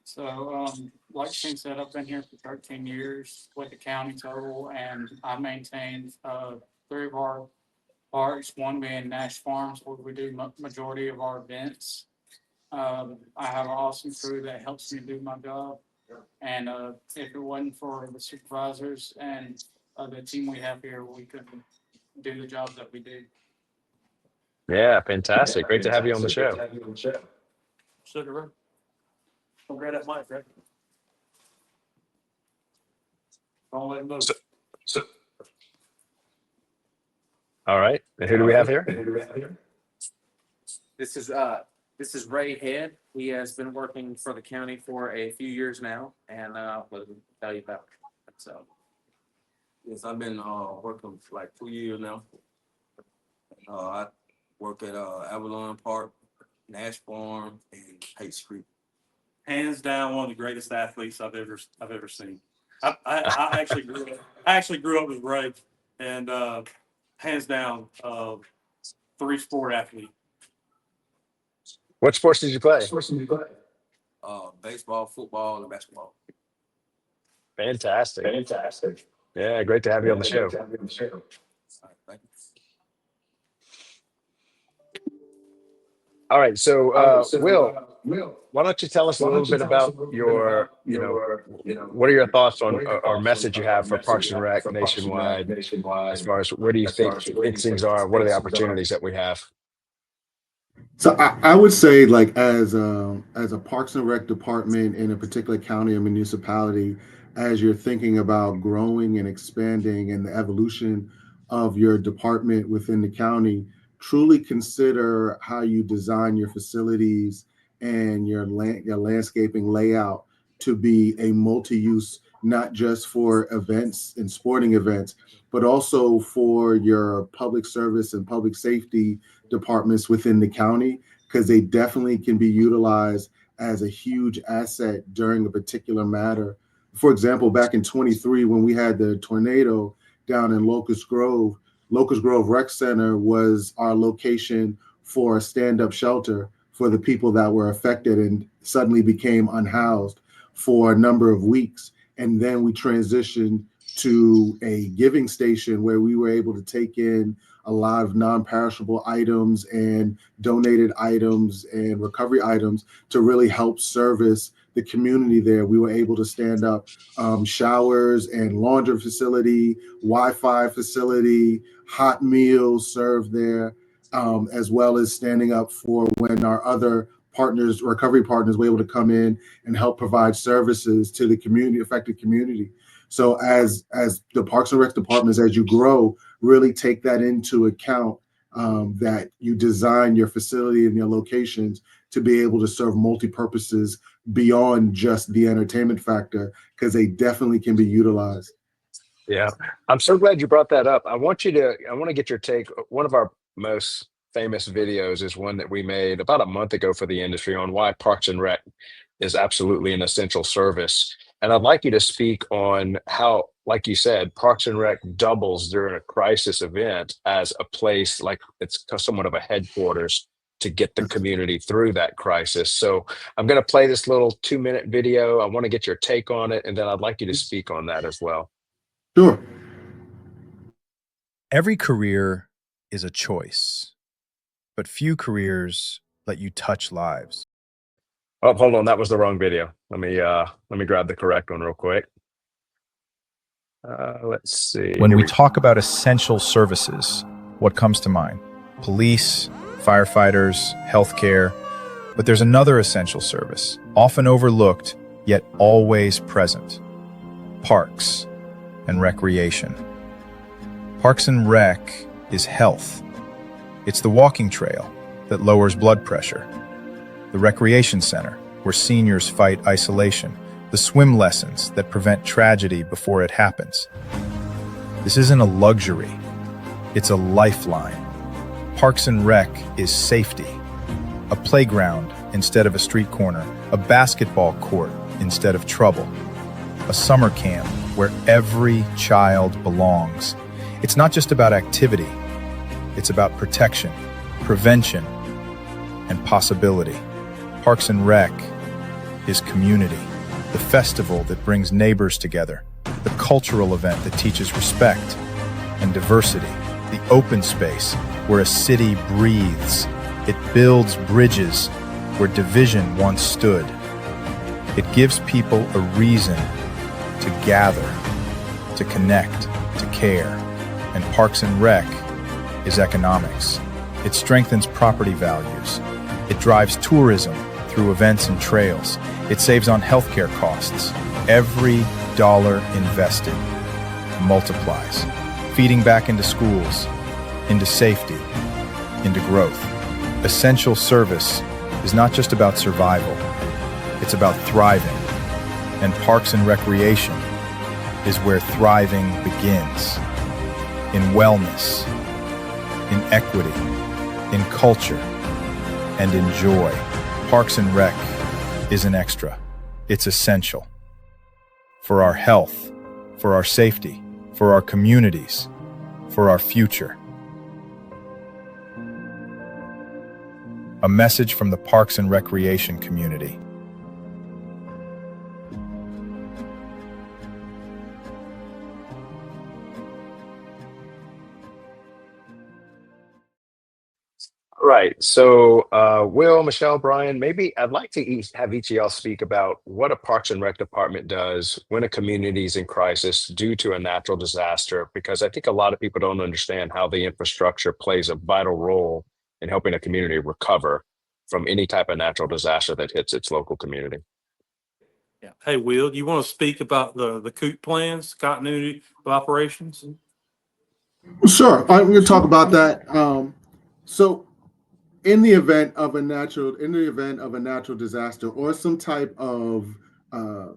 So, like Shane said, I've been here for 13 years with the county total, and I maintained 3 of our parks, one being Nash Farms, where we do majority of our events. I have an awesome crew that helps me do my job, and if it wasn't for the supervisors and the team we have here, we couldn't do the job that we do.
Yeah, fantastic. Great to have you on the show.
Sugar. Don't grab that mic, right? Don't let him move.
All right. And who do we have here?
This is Ray Head. He has been working for the county for a few years now, and we'll tell you about it. So,
yes, I've been working for like 2 years now. I work at Avalon Park, Nash Farm, and Heights Creek.
Hands down, one of the greatest athletes I've ever seen. I actually grew up with Ray, and hands down, three-sport athlete.
What sports did you play?
Baseball, football, and basketball.
Fantastic. Yeah, great to have you on the show.
All right, thank you.
All right, so Will, why don't you tell us a little bit about your, what are your thoughts on or message you have for Parks and Rec nationwide, as far as where do you think things are? What are the opportunities that we have?
So I would say, like, as a Parks and Rec department in a particular county or municipality, as you're thinking about growing and expanding and the evolution of your department within the county, truly consider how you design your facilities and your landscaping layout to be a multi-use, not just for events and sporting events, but also for your public service and public safety departments within the county, because they definitely can be utilized as a huge asset during a particular matter. For example, back in 23, when we had the tornado down in Locust Grove Rec Center was our location for a stand-up shelter for the people that were affected and suddenly became unhoused for a number of weeks. And then we transitioned to a giving station where we were able to take in a lot of non-perishable items and donated items and recovery items to really help service the community there. We were able to stand up showers and laundry facility, Wi-Fi facility, hot meals served there, as well as standing up for when our other partners, recovery partners, were able to come in and help provide services to the community, affected community. So as the Parks and Rec departments, as you grow, really take that into account, that you design your facility and your locations to be able to serve multi-purposes beyond just the entertainment factor, because they definitely can be utilized.
Yeah, I'm so glad you brought that up. I want to get your take. One of our most famous videos is one that we made about a month ago for the industry on why Parks and Rec is absolutely an essential service. And I'd like you to speak on how, like you said, Parks and Rec doubles during a crisis event as a place, like it's somewhat of a headquarters to get the community through that crisis. So I'm going to play this little 2-minute video. I want to get your take on it, and then I'd like you to speak on that as well.
Sure.
Every career is a choice, but few careers let you touch lives.
Oh, hold on, that was the wrong video. Let me grab the correct one real quick. Let's see.
When we talk about essential services, what comes to mind? Police, firefighters, healthcare. But there's another essential service, often overlooked, yet always present. Parks and recreation. Parks and Rec is health. It's the walking trail that lowers blood pressure, the recreation center where seniors fight isolation, the swim lessons that prevent tragedy before it happens. This isn't a luxury, it's a lifeline. Parks and Rec is safety, a playground instead of a street corner, a basketball court instead of trouble, a summer camp where every child belongs. It's not just about activity, it's about protection, prevention, and possibility. Parks and Rec is community, the festival that brings neighbors together, the cultural event that teaches respect and diversity, the open space where a city breathes. It builds bridges where division once stood. It gives people a reason to gather, to connect, to care. And Parks and Rec is economics. It strengthens property values. It drives tourism through events and trails. It saves on healthcare costs. Every dollar invested multiplies, feeding back into schools, into safety, into growth. Essential service is not just about survival, it's about thriving. And Parks and Recreation is where thriving begins. In wellness, in equity, in culture, and in joy. Parks and Rec isn't extra, it's essential. For our health, for our safety, for our communities, for our future. A message from the Parks and Recreation community.
Right. So, Will, Michelle, Brian, maybe I'd like to have each of y'all speak about what a Parks and Rec department does when a community is in crisis due to a natural disaster, because I think a lot of people don't understand how the infrastructure plays a vital role in helping a community recover from any type of natural disaster that hits its local community.
Yeah. Hey, Will, you want to speak about the COOP plans, continuity of operations?
Sure, I'm going to talk about that. So, in the event of a natural disaster or some type of uh,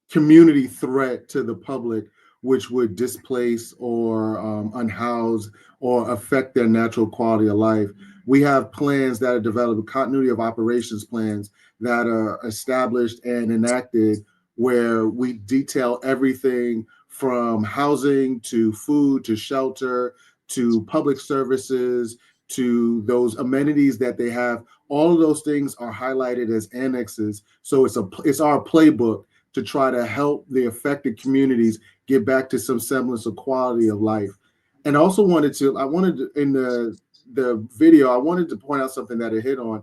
community threat to the public, which would displace or unhouse or affect their natural quality of life, we have plans that are developed, continuity of operations plans that are established and enacted, where we detail everything from housing to food to shelter to public services to those amenities that they have. All of those things are highlighted as annexes. So it's our playbook to try to help the affected communities get back to some semblance of quality of life. And also in the video, I wanted to point out something that it hit on,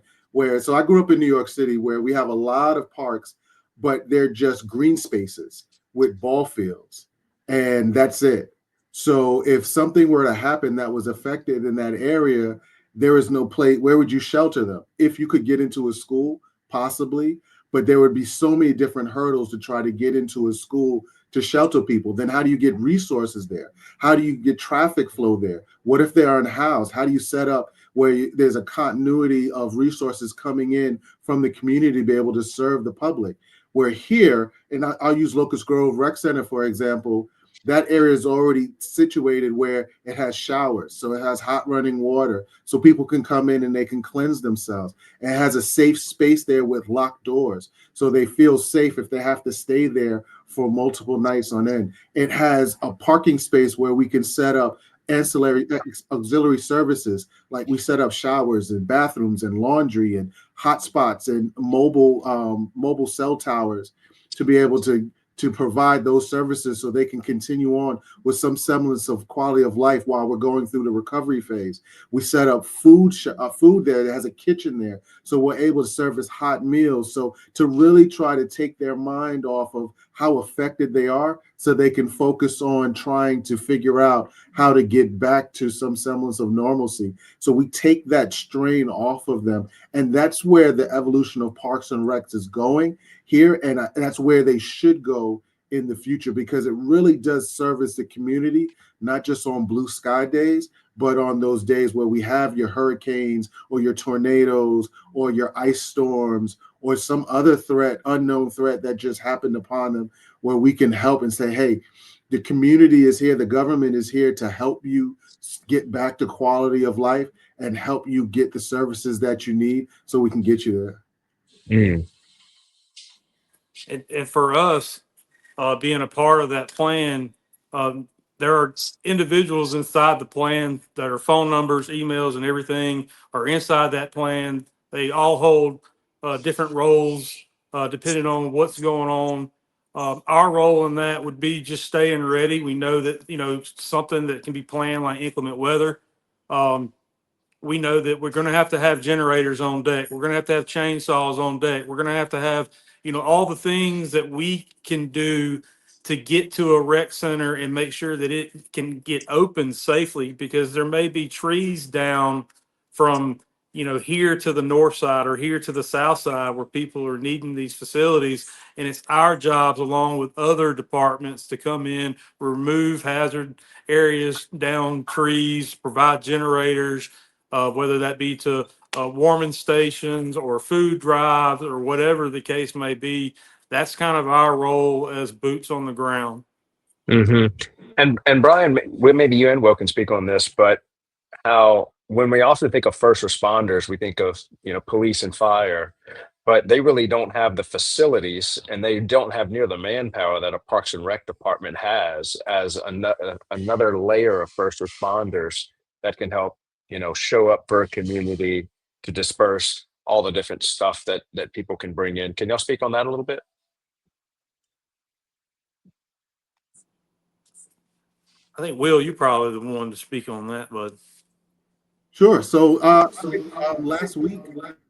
so I grew up in New York City, where we have a lot of parks, but they're just green spaces with ball fields, and that's it. So if something were to happen that was affected in that area, there is no place. Where would you shelter them? If you could get into a school, possibly, but there would be so many different hurdles to try to get into a school to shelter people. Then how do you get resources there? How do you get traffic flow there? What if they are unhoused? How do you set up where there's a continuity of resources coming in from the community to be able to serve the public? Where here, and I'll use Locust Grove Rec Center, for example, that area is already situated where it has showers. So it has hot running water. So people can come in and they can cleanse themselves. It has a safe space there with locked doors. So they feel safe if they have to stay there for multiple nights on end. It has a parking space where we can set up auxiliary services, like we set up showers and bathrooms and laundry and hotspots and mobile cell towers to be able to provide those services so they can continue on with some semblance of quality of life while we're going through the recovery phase. We set up food there that has a kitchen there, so we're able to service hot meals. So to really try to take their mind off of how affected they are, so they can focus on trying to figure out how to get back to some semblance of normalcy. So we take that strain off of them, and that's where the evolution of Parks and Recs is going here, and that's where they should go in the future, because it really does service the community, not just on blue sky days, but on those days where we have your hurricanes or your tornadoes or your ice storms or some other unknown threat that just happened upon them, where we can help and say, hey, the community is here, the government is here to help you get back to quality of life and help you get the services that you need so we can get you there.
And for us, being a part of that plan, um, there are individuals inside the plan that are phone numbers, emails, and everything are inside that plan. They all hold different roles depending on what's going on. Our role in that would be just staying ready. We know that, something that can be planned like inclement weather. We know that we're going to have generators on deck. We're going to have chainsaws on deck. We're going to have, all the things that we can do to get to a rec center and make sure that it can get open safely, because there may be trees down from, here to the north side or here to the south side where people are needing these facilities. And it's our jobs, along with other departments, to come in, remove hazard areas, down trees, provide generators, whether that be to warming stations or food drives or whatever the case may be. That's kind of our role as boots on the ground.
Mm-hmm. And Brian, maybe you and Will can speak on this, but how when we also think of first responders, we think of police and fire, but they really don't have the facilities and they don't have near the manpower that a Parks and Rec department has as another layer of first responders that can help show up for a community to disperse all the different stuff that people can bring in. Can y'all speak on that a little bit?
I think, Will, you're probably the one to speak on that, but
Sure. So last week,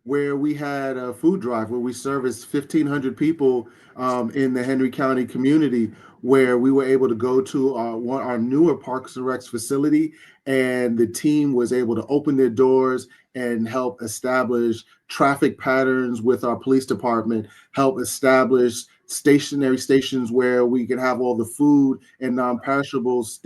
where we had a food drive where we serviced 1,500 people in the Henry County community, where we were able to go to our newer Parks and Recs facility, and the team was able to open their doors and help establish traffic patterns with our police department, help establish stationary stations where we can have all the food and non-perishables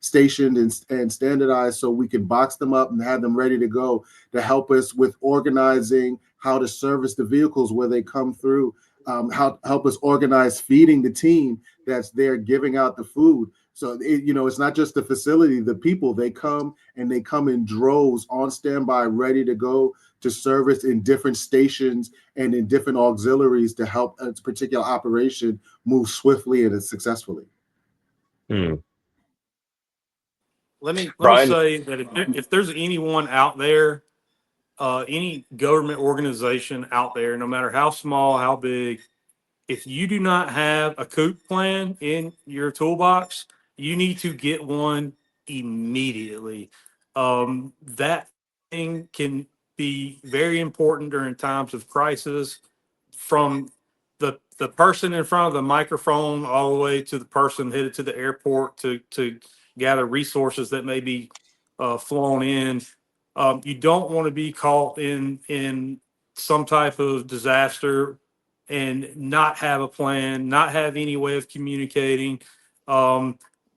stationed and standardized, so we can box them up and have them ready to go, to help us with organizing how to service the vehicles where they come through, how help us organize feeding the team that's there giving out the food. So it's not just the facility, the people, they come in droves on standby, ready to go to service in different stations and in different auxiliaries to help a particular operation move swiftly and successfully.
let me
Brian?
say that if there's anyone out there, any government organization out there, no matter how small, how big, if you do not have a COOP plan in your toolbox, you need to get one immediately. That thing can be very important during times of crisis, from the person in front of the microphone all the way to the person headed to the airport to gather resources that may be flown in. You don't want to be caught in some type of disaster and not have a plan, not have any way of communicating,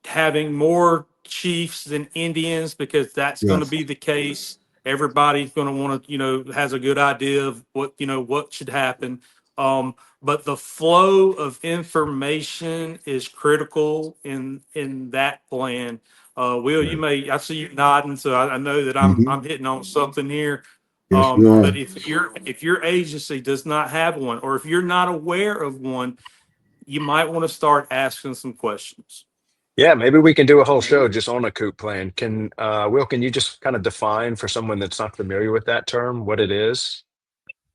having more chiefs than Indians, because that's going to
Yes.
be the case. Everybody's going to want to, has a good idea of what should happen. But the flow of information is critical in that plan. Will, I see you nodding, so I know that I'm hitting on something here.
Yes, you are.
But if your agency does not have one, or if you're not aware of one, you might want to start asking some questions.
Yeah, maybe we can do a whole show just on a COOP plan. Will, can you just kind of define for someone that's not familiar with that term what it is?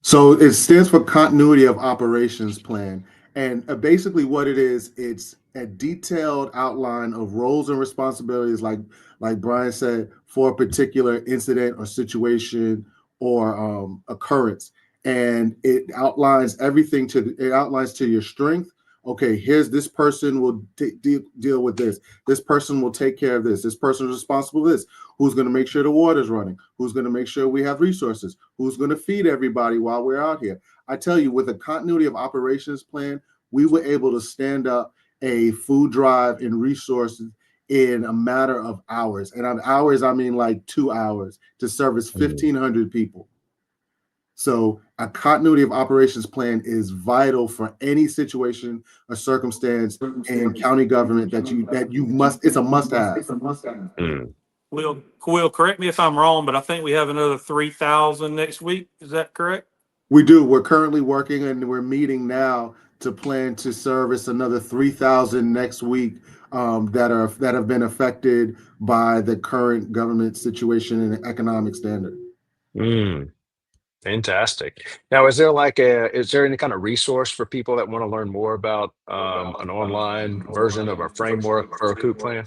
So it stands for Continuity of Operations Plan. And basically what it is, it's a detailed outline of roles and responsibilities, like Brian said, for a particular incident or situation or occurrence. And it outlines everything it outlines to your strength. Okay, here's this person will deal with this. This person will take care of this. This person is responsible for this. Who's going to make sure the water's running? Who's going to make sure we have resources? Who's going to feed everybody while we're out here? I tell you, with a continuity of operations plan, we were able to stand up a food drive and resources in a matter of hours. And on hours, I mean like 2 hours to service 1,500 people. So a continuity of operations plan is vital for any situation or circumstance in county government that you must, it's a must have.
Will, correct me if I'm wrong, but I think we have another 3,000 next week. Is that correct?
We do. We're currently working and we're meeting now to plan to service another 3,000 next week that have been affected by the current government situation and economic standard.
Fantastic. Now, is there any kind of resource for people that want to learn more about an online version of a framework for a COOP plan?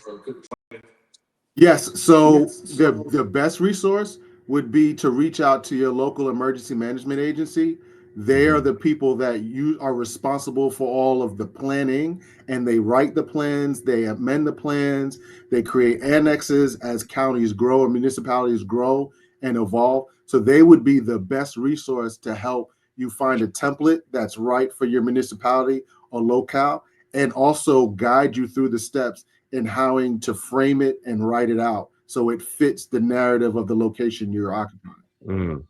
Yes. So the best resource would be to reach out to your local emergency management agency. They are the people that you are responsible for all of the planning, and they write the plans, they amend the plans, they create annexes as counties grow and municipalities grow and evolve. So they would be the best resource to help you find a template that's right for your municipality or locale, and also guide you through the steps in how to frame it and write it out so it fits the narrative of the location you're occupying.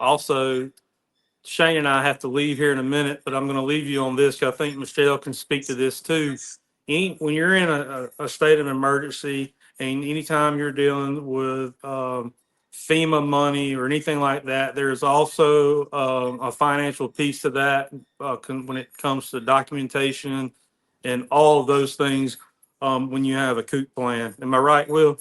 Also, Shane and I have to leave here in a minute, but I'm going to leave you on this because I think Michelle can speak to this too. When you're in a state of emergency, and anytime you're dealing with FEMA money or anything like that, there's also a financial piece to that when it comes to documentation and all of those things when you have a COOP plan. Am I right, Will?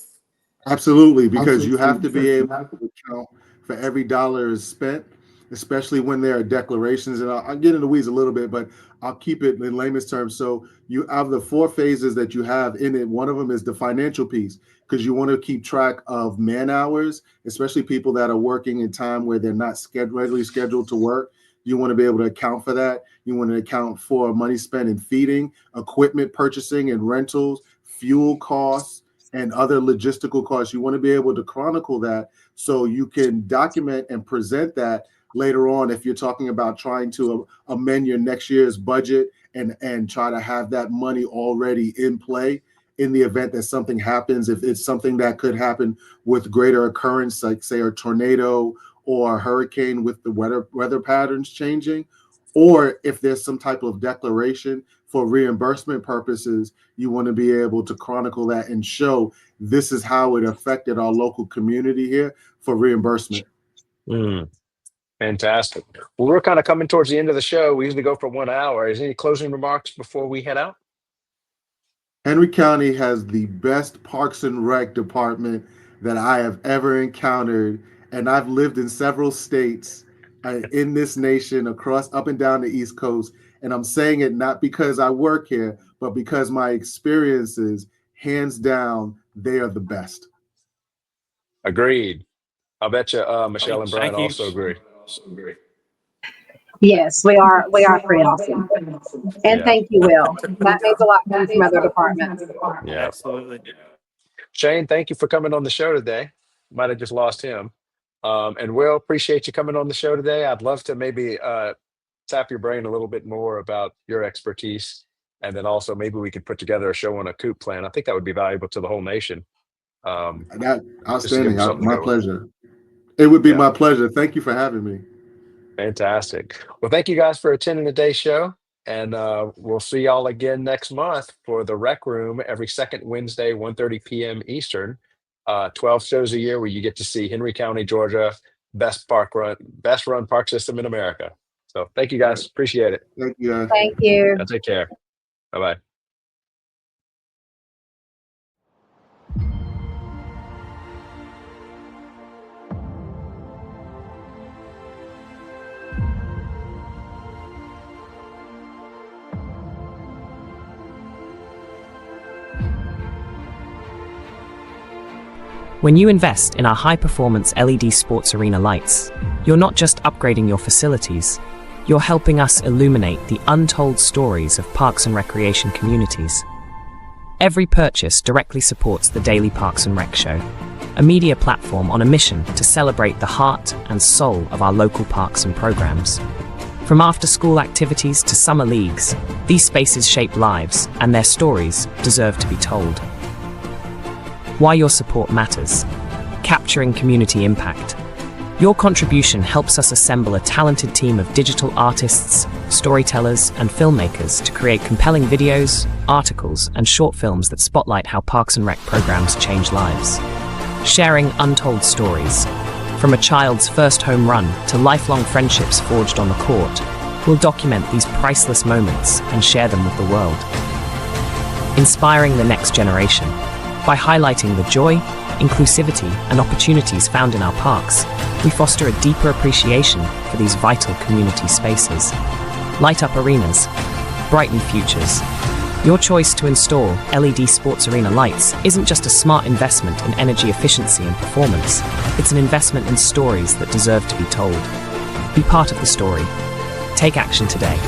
Absolutely, because you have to be able to account for for every dollar is spent, especially when there are declarations. And I'll get into the weeds a little bit, but I'll keep it in layman's terms. So you have the 4 phases that you have in it. One of them is the financial piece, because you want to keep track of man hours, especially people that are working in time where they're not regularly scheduled to work. You want to be able to account for that. You want to account for money spent in feeding, equipment purchasing and rentals, fuel costs, and other logistical costs. You want to be able to chronicle that so you can document and present that later on if you're talking about trying to amend your next year's budget and try to have that money already in play in the event that something happens. If it's something that could happen with greater occurrence, like say a tornado or a hurricane with the weather patterns changing, or if there's some type of declaration for reimbursement purposes, you want to be able to chronicle that and show this is how it affected our local community here for reimbursement.
Fantastic. Well, we're kind of coming towards the end of the show. We usually go for 1 hour. Is there any closing remarks before we head out?
Henry County has the best Parks and Rec department that I have ever encountered, and I've lived in several states in this nation, across up and down the East Coast. And I'm saying it not because I work here, but because my experiences, hands down, they are the best.
Agreed. I bet you Michelle and Brian
Thank you.
also agree.
Yes, we are pretty awesome. And
Yeah.
thank you, Will. That means a lot coming from other departments.
Yeah.
Absolutely.
Shane, thank you for coming on the show today. Might have just lost him. And Will, appreciate you coming on the show today. I'd love to maybe tap your brain a little bit more about your expertise. And then also maybe we could put together a show on a COOP plan. I think that would be valuable to the whole nation.
That
just to give
outstanding.
them something to
My
go with.
pleasure. It would be
Yeah.
my pleasure. Thank you for having me.
Fantastic. Well, thank you guys for attending today's show. And we'll see y'all again next month for the Rec Room every second Wednesday, 1:30 p.m. Eastern. 12 shows a year where you get to see Henry County, Georgia, best run park system in America. So thank you guys. Appreciate it.
Thank you, guys.
Thank you.
Y'all take care. Bye-bye.
When you invest in our high-performance LED sports arena lights, you're not just upgrading your facilities, you're helping us illuminate the untold stories of parks and recreation communities. Every purchase directly supports the Daily Parks and Rec Show, a media platform on a mission to celebrate the heart and soul of our local parks and programs. From after-school activities to summer leagues, these spaces shape lives, and their stories deserve to be told. Why your support matters. Capturing community impact. Your contribution helps us assemble a talented team of digital artists, storytellers, and filmmakers to create compelling videos, articles, and short films that spotlight how Parks and Rec programs change lives. Sharing untold stories. From a child's first home run to lifelong friendships forged on the court, we'll document these priceless moments and share them with the world. Inspiring the next generation. By highlighting the joy, inclusivity, and opportunities found in our parks, we foster a deeper appreciation for these vital community spaces. Light up arenas, brighten futures. Your choice to install LED sports arena lights isn't just a smart investment in energy efficiency and performance, it's an investment in stories that deserve to be told. Be part of the story. Take action today.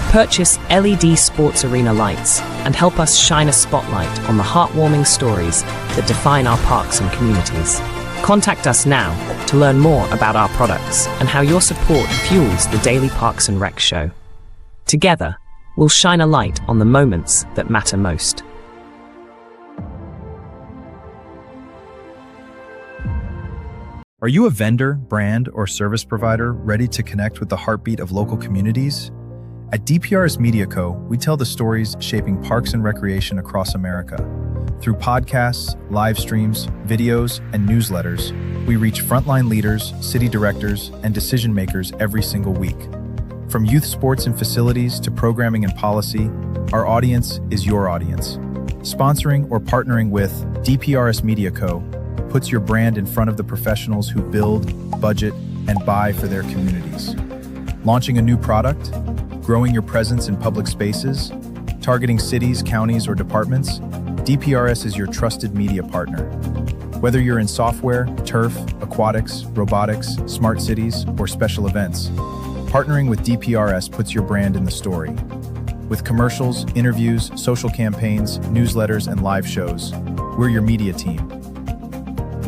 Purchase LED sports arena lights and help us shine a spotlight on the heartwarming stories that define our parks and communities. Contact us now to learn more about our products and how your support fuels the Daily Parks and Rec Show. Together, we'll shine a light on the moments that matter most.
Are you a vendor, brand, or service provider ready to connect with the heartbeat of local communities? At DPRS Media Co., we tell the stories shaping parks and recreation across America. Through podcasts, live streams, videos, and newsletters, we reach frontline leaders, city directors, and decision makers every single week. From youth sports and facilities to programming and policy, our audience is your audience. Sponsoring or partnering with DPRS Media Co. puts your brand in front of the professionals who build, budget, and buy for their communities. Launching a new product? Growing your presence in public spaces? Targeting cities, counties, or departments? DPRS is your trusted media partner. Whether you're in software, turf, aquatics, robotics, smart cities, or special events, partnering with DPRS puts your brand in the story. With commercials, interviews, social campaigns, newsletters, and live shows, we're your media team.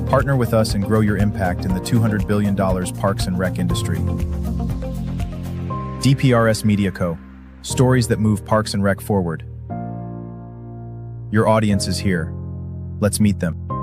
Partner with us and grow your impact in the $200 billion Parks and Rec industry. DPRS Media Co. Stories that move Parks and Rec forward. Your audience is here. Let's meet them.